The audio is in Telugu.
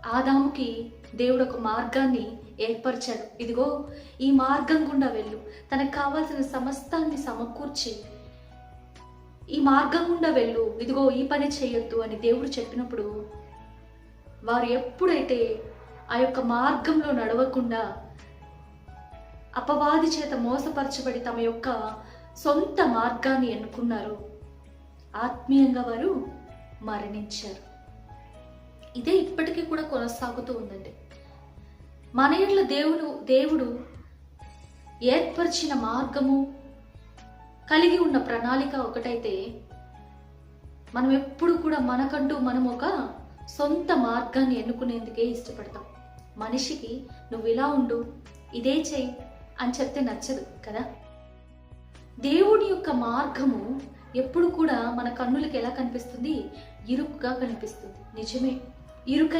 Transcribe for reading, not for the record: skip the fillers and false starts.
ఆదాముకి దేవుడు ఒక మార్గాన్ని ఏర్పరిచాడు. ఇదిగో ఈ మార్గం గుండా వెళ్ళు, తనకు కావాల్సిన సమస్తాన్ని సమకూర్చి ఈ మార్గం గుండా వెళ్ళు, ఇదిగో ఈ పని చేయొద్దు అని దేవుడు చెప్పినప్పుడు వారు ఎప్పుడైతే ఆ యొక్క మార్గంలో నడవకుండా అపవాది చేత మోసపరచబడి తమ యొక్క సొంత మార్గాన్ని ఎన్నుకున్నారు, ఆత్మీయంగా వారు మరణించారు. ఇదే ఇప్పటికీ కూడా కొనసాగుతూ ఉందండి. మన ఎడల దేవుడు ఏర్పరిచిన మార్గము, కలిగి ఉన్న ప్రణాళిక ఒకటైతే, మనం ఎప్పుడు కూడా మనకంటూ మనం ఒక సొంత మార్గాన్ని ఎన్నుకునేందుకే ఇష్టపడతాం. మనిషికి నువ్వు ఇలా ఉండు, ఇదే చెయ్యి అని చెప్తే నచ్చదు కదా. దేవుని యొక్క మార్గము ఎప్పుడు కూడా మన కన్నులకి ఎలా కనిపిస్తుంది? ఇరుకుగా కనిపిస్తుంది. నిజమే, ఇరుక